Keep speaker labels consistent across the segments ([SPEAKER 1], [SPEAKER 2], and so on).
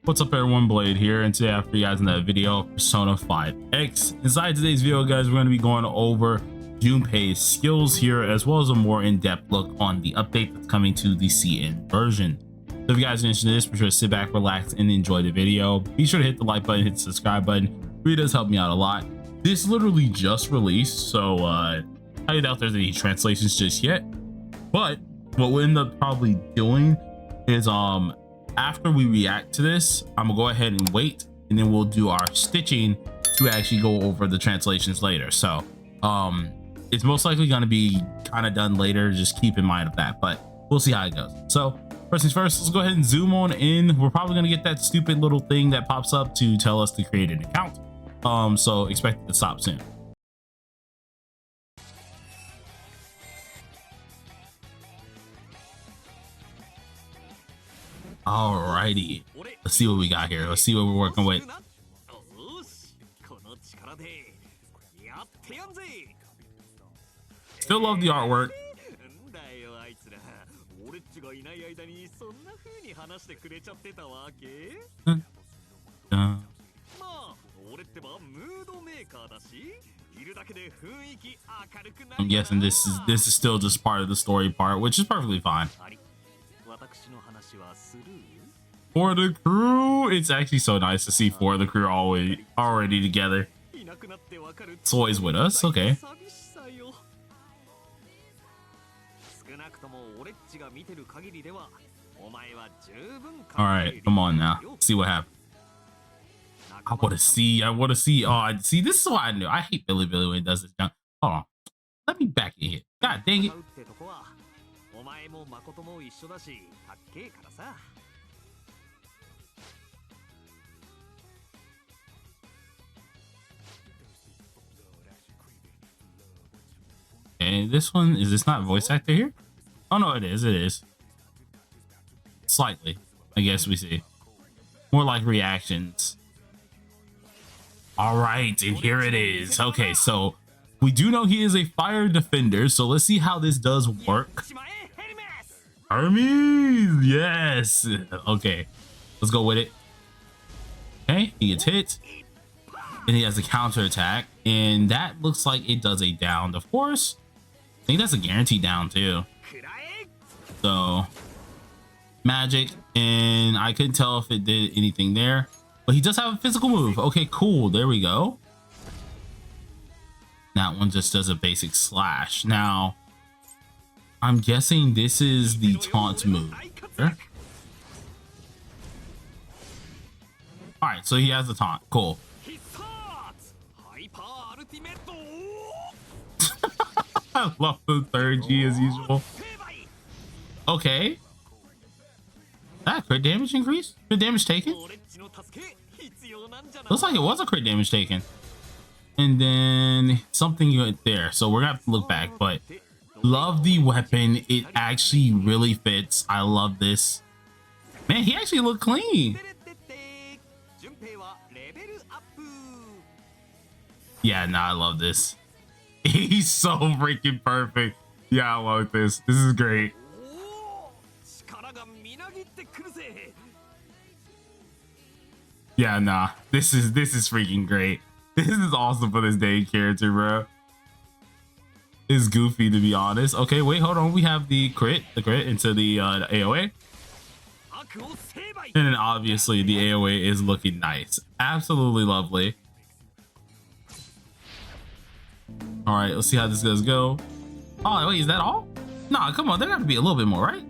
[SPEAKER 1] What's up everyone, Blade here, and today I have for you guys another video of Persona 5X. Inside today's video, guys, we're going to be going over Junpei's skills here, as well as a more in-depth look on the update that's coming to the CN version. So if you guys are interested in this, be sure to sit back, relax, and enjoy the video. Be sure to hit the like button, hit the subscribe button. It really does help me out a lot. This literally just released, so I doubt there's any translations just yet. But what we'll end up probably doing is after we react to this, I'm gonna go ahead and wait, and then we'll do our stitching to actually go over the translations later. So it's most likely going to be kind of done later. Just keep in mind of that, but we'll see how it goes. So first things first, let's go ahead and zoom on in. We're probably going to get that stupid little thing that pops up to tell us to create an account, so expect it to stop soon. Alrighty, let's see what we got here. Let's see what we're working with. Still love the artwork. I'm guessing this is still just part of the story part, which is perfectly fine. For the crew, it's actually so nice to see four of the crew already together. Soy's with us, okay. All right, come on now. Let's see what happens. I want to see. Oh, I see. This is what I knew. I hate Billy when he does this junk. Hold on. Let me back in here. God dang it. And this one, is this not voice actor here? Oh no, it is. Slightly, I guess we see. More like reactions. All right, and here it is. Okay, so we do know he is a fire defender, so let's see how this does work. Hermes, yes. Okay, let's go with it. Okay, he gets hit, and he has a counter attack, and that looks like it does a down. Of course, I think that's a guaranteed down too. So magic, and I couldn't tell if it did anything there, but he does have a physical move. Okay, cool. There we go. That one just does a basic slash. Now, I'm guessing this is the taunt move. Sure. All right, so he has the taunt. Cool. I love the third G as usual. Okay. That crit damage increase? Crit damage taken? Looks like it was a crit damage taken. And then something went there. So we're gonna have to look back, but love the weapon. It actually really fits. I love this. Man, he actually looked clean. Yeah, nah, I love this. He's so freaking perfect. Yeah, I love this. This is great. Yeah, nah, this is freaking great. This is awesome for this day character, bro. It's goofy, to be honest. Okay, wait, hold on. We have the crit into the AOA. And then obviously the AOA is looking nice. Absolutely lovely. All right, let's see how this does go. Oh, wait, is that all? Nah, come on, there gotta be a little bit more, right?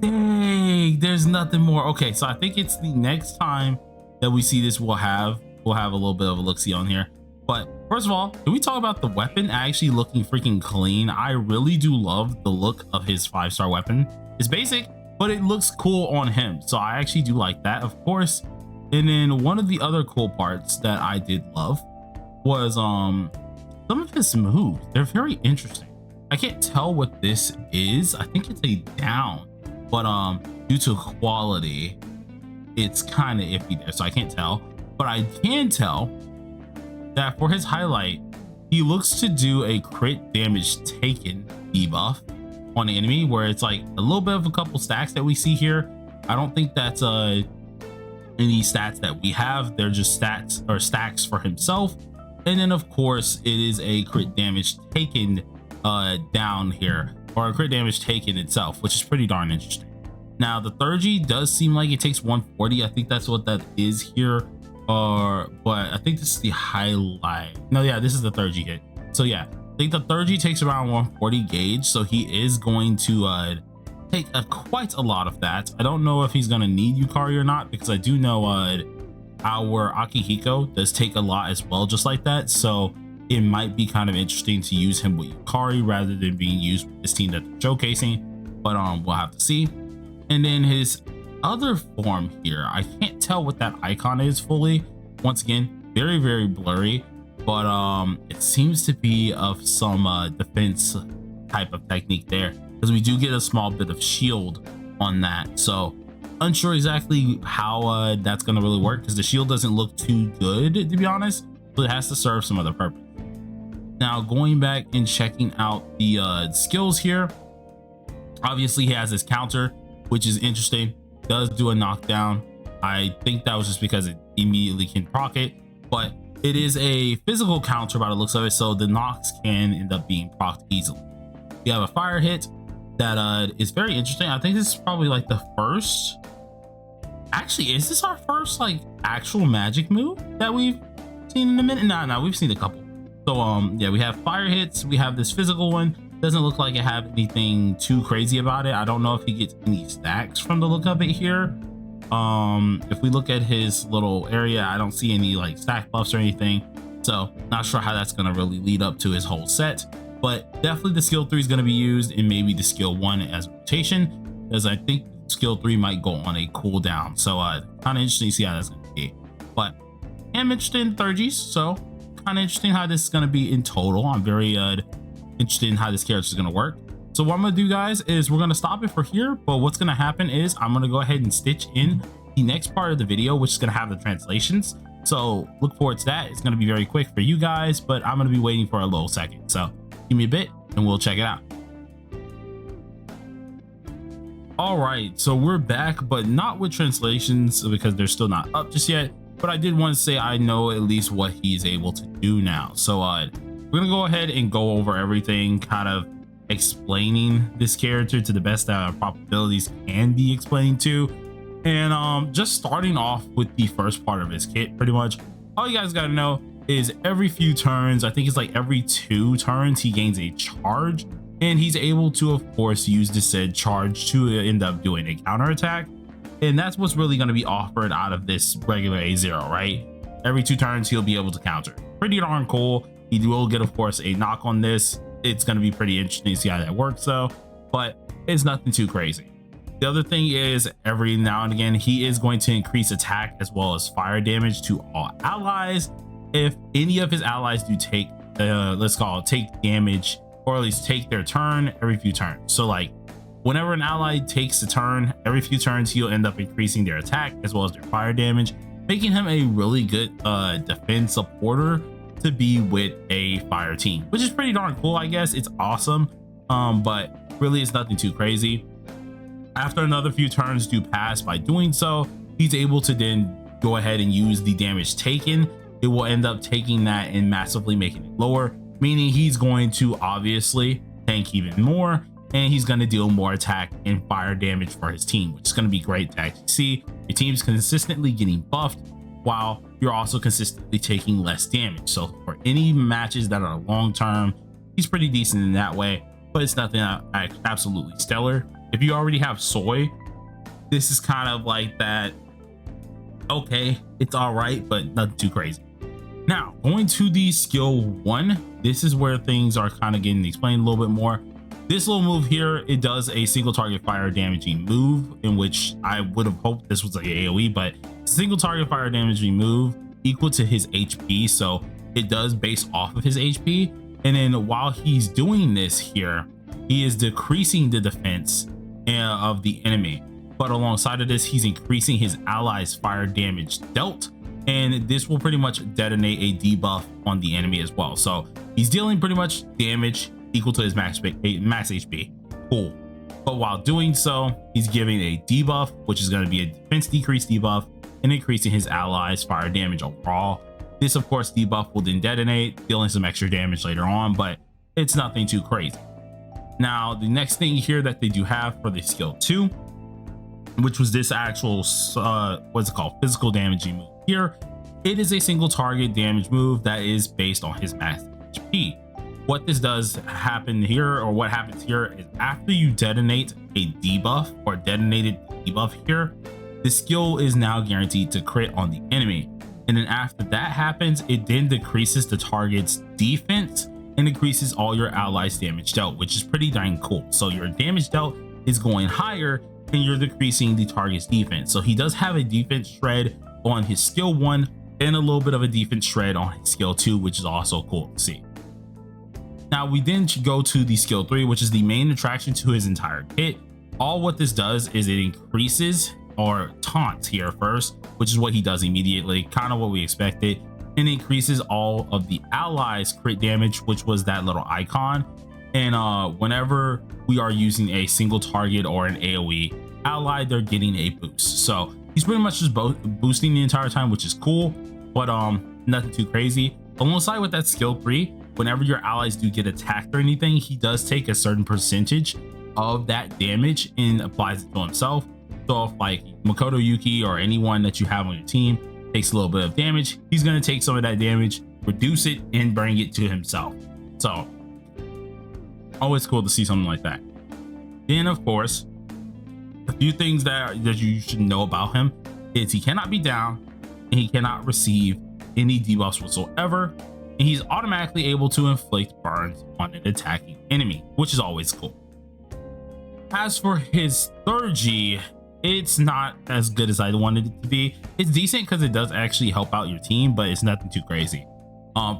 [SPEAKER 1] Dang, there's nothing more. Okay, so I think it's the next time that we see this, we'll have a little bit of a look-see on here. But first of all, can we talk about the weapon actually looking freaking clean? I really do love the look of his 5-star weapon. It's basic, but it looks cool on him, so I actually do like that, of course. And then one of the other cool parts that I did love was some of his moves. They're very interesting. I can't tell what this is. I think it's a down, but due to quality, it's kind of iffy there, so I can't tell. But I can tell that for his highlight, he looks to do a crit damage taken debuff on the enemy, where it's like a little bit of a couple stacks that we see here. I don't think that's any stats that we have. They're just stats or stacks for himself. And then of course it is a crit damage taken down here, or a crit damage taken itself, which is pretty darn interesting. Now the Thurgy does seem like it takes 140. I think that's what that is here. But I think this is the highlight. No, yeah, this is the Thurgy hit. So yeah, I think the Thurgy takes around 140 gauge. So he is going to take quite a lot of that. I don't know if he's gonna need Yukari or not, because I do know our Akihiko does take a lot as well, just like that. So it might be kind of interesting to use him with Yukari rather than being used with this team that they're showcasing, but we'll have to see. And then his other form here, I can't tell what that icon is fully. Once again, very, very blurry, but it seems to be of some defense type of technique there, because we do get a small bit of shield on that. So unsure exactly how that's going to really work, because the shield doesn't look too good, to be honest, but it has to serve some other purpose. Now going back and checking out the skills here, obviously he has his counter, which is interesting. Does do a knockdown. I think that was just because it immediately can proc it, but it is a physical counter by the looks of it, so the knocks can end up being procced easily. We have a fire hit that is very interesting. I think this is probably like the first, actually, is this our first like actual magic move that we've seen in a minute? No, we've seen a couple. So yeah, we have fire hits, we have this physical one. Doesn't look like it have anything too crazy about it. I don't know if he gets any stacks from the look of it here. If we look at his little area, I don't see any like stack buffs or anything, so not sure how that's going to really lead up to his whole set. But definitely the skill 3 is going to be used, and maybe the skill 1 as rotation, as I think skill 3 might go on a cooldown. So kind of interesting to see how that's going to be. But I'm interested in Thurgies, so kind of interesting how this is going to be in total. I'm very interested in how this character is going to work. So what I'm going to do, guys, is we're going to stop it for here. But what's going to happen is I'm going to go ahead and stitch in the next part of the video, which is going to have the translations. So look forward to that. It's going to be very quick for you guys, but I'm going to be waiting for a little second. So give me a bit and we'll check it out. All right, so we're back, but not with translations because they're still not up just yet. But I did want to say I know at least what he's able to do now. So we're gonna go ahead and go over everything, kind of explaining this character to the best that our probabilities can be explained to. And just starting off with the first part of his kit, pretty much all you guys got to know is every few turns, I think it's like every 2 turns, he gains a charge, and he's able to of course use the said charge to end up doing a counter attack. And that's what's really going to be offered out of this regular A0, right? Every 2 turns he'll be able to counter. Pretty darn cool. He will get of course a knock on this. It's going to be pretty interesting to see how that works though, but it's nothing too crazy. The other thing is every now and again he is going to increase attack as well as fire damage to all allies. If any of his allies do take let's call it take damage, or at least take their turn every few turns. So like whenever an ally takes a turn, every few turns he'll end up increasing their attack as well as their fire damage, making him a really good defense supporter to be with a fire team, which is pretty darn cool. I guess it's awesome, but really it's nothing too crazy. After another few turns do pass, by doing so he's able to then go ahead and use the damage taken. It will end up taking that and massively making it lower, meaning he's going to obviously tank even more, and he's going to deal more attack and fire damage for his team, which is going to be great to actually see. Your team's consistently getting buffed while you're also consistently taking less damage. So for any matches that are long term, he's pretty decent in that way, but it's nothing absolutely stellar. If you already have Soy, this is kind of like that, okay, it's all right, but nothing too crazy. Now going to the skill 1, this is where things are kind of getting explained a little bit more. This little move here, it does a single target fire damaging move, in which I would have hoped this was like AoE, but single target fire damaging move equal to his HP, so it does base off of his HP. And then while he's doing this here, he is decreasing the defense of the enemy, but alongside of this he's increasing his allies fire damage dealt, and this will pretty much detonate a debuff on the enemy as well. So he's dealing pretty much damage equal to his max HP. Cool. But while doing so, he's giving a debuff, which is going to be a defense decrease debuff, and increasing his allies' fire damage overall. This of course debuff will then detonate, dealing some extra damage later on, but it's nothing too crazy. Now the next thing here that they do have for the skill 2, which was this actual what's it called, physical damaging move here, it is a single target damage move that is based on his max HP. What this does happen here, or what happens here, is after you detonate a debuff or detonated debuff here, the skill is now guaranteed to crit on the enemy. And then after that happens, it then decreases the target's defense and increases all your allies' damage dealt, which is pretty dang cool. So your damage dealt is going higher and you're decreasing the target's defense. So he does have a defense shred on his skill 1 and a little bit of a defense shred on his skill 2, which is also cool to see. Now we then should go to the skill 3, which is the main attraction to his entire kit. All what this does is it increases or taunts here first, which is what he does immediately, kind of what we expected, and increases all of the allies' crit damage, which was that little icon. And whenever we are using a single target or an AoE ally, they're getting a boost. So he's pretty much just boosting the entire time, which is cool, but nothing too crazy. Alongside with that skill 3, whenever your allies do get attacked or anything, he does take a certain percentage of that damage and applies it to himself. So if like Makoto Yuki or anyone that you have on your team takes a little bit of damage, he's going to take some of that damage, reduce it, and bring it to himself. So always cool to see something like that. Then of course, a few things that you should know about him is he cannot be down and he cannot receive any debuffs whatsoever, and he's automatically able to inflict burns on an attacking enemy, which is always cool. As for his third G, it's not as good as I wanted it to be. It's decent because it does actually help out your team, but it's nothing too crazy.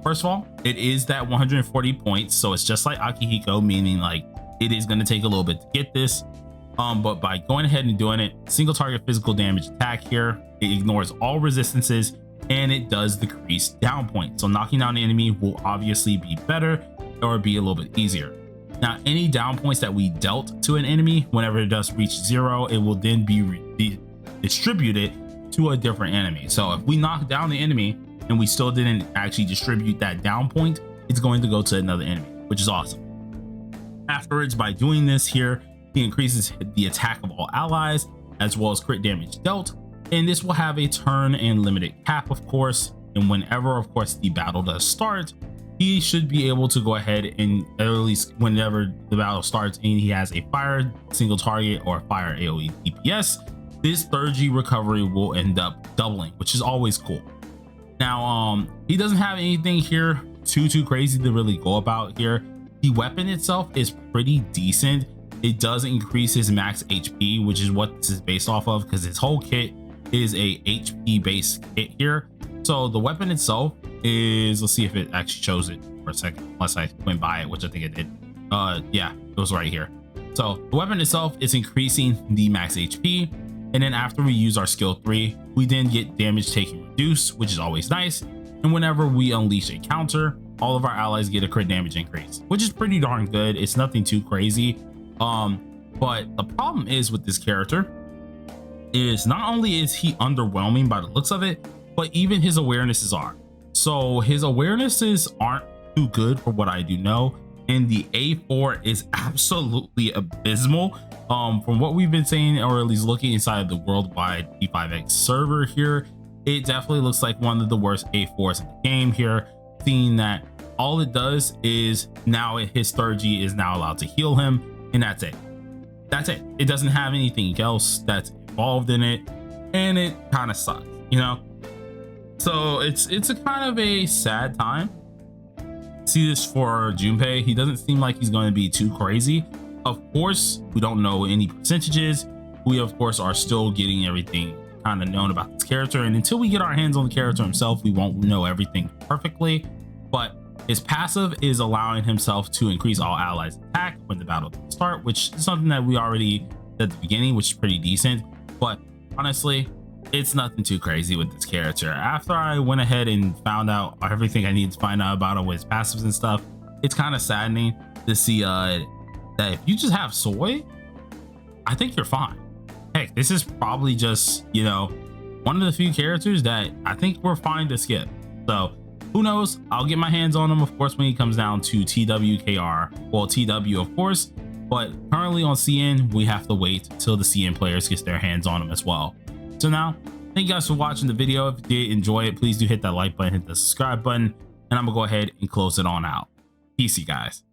[SPEAKER 1] First of all, it is that 140 points, so it's just like Akihiko, meaning like it is going to take a little bit to get this. But by going ahead and doing it, single target physical damage attack here, it ignores all resistances and it does decrease down points. So knocking down the enemy will obviously be better or be a little bit easier. Now, any down points that we dealt to an enemy, whenever it does reach 0, it will then be distributed to a different enemy. So if we knock down the enemy and we still didn't actually distribute that down point, it's going to go to another enemy, which is awesome. Afterwards, by doing this here, he increases the attack of all allies as well as crit damage dealt, and this will have a turn and limited cap, of course. And whenever, of course, the battle does start, he should be able to go ahead and, at least whenever the battle starts and he has a fire single target or fire AoE DPS, this third G recovery will end up doubling, which is always cool. Now he doesn't have anything here too crazy to really go about here. The weapon itself is pretty decent. It does increase his max HP, which is what this is based off of, because his whole kit is a HP based kit here. So the weapon itself is, let's see if it actually shows it for a second, unless I went by it, which I think it did. Yeah, it was right here. So the weapon itself is increasing the max HP, and then after we use our skill 3, we then get damage taken reduced, which is always nice. And whenever we unleash a counter, all of our allies get a crit damage increase, which is pretty darn good. It's nothing too crazy. But the problem is with this character is not only is he underwhelming by the looks of it, but even his awarenesses are. So his awarenesses aren't too good for what I do know, and the A4 is absolutely abysmal. From what we've been saying, or at least looking inside the worldwide P5X server here, it definitely looks like one of the worst A4s in the game here, seeing that all it does is now his third G is now allowed to heal him, and that's it. It doesn't have anything else that's involved in it, and it kind of sucks, you know. So it's a kind of a sad time. See this for Junpei. He doesn't seem like he's going to be too crazy. Of course, we don't know any percentages. We of course are still getting everything kind of known about this character, and until we get our hands on the character himself, we won't know everything perfectly. But his passive is allowing himself to increase all allies attack when the battle starts, which is something that we already did at the beginning, which is pretty decent. But honestly, it's nothing too crazy with this character. After I went ahead and found out everything I needed to find out about him with his passives and stuff, it's kind of saddening to see that if you just have soy, I think you're fine. Heck, this is probably just, you know, one of the few characters that I think we're fine to skip. So who knows? I'll get my hands on him, of course, when he comes down to TWKR. Well, TW, of course, but currently on CN, we have to wait till the CN players get their hands on him as well. So now, thank you guys for watching the video. If you did enjoy it, please do hit that like button, hit the subscribe button, and I'm gonna go ahead and close it on out. Peace, you guys.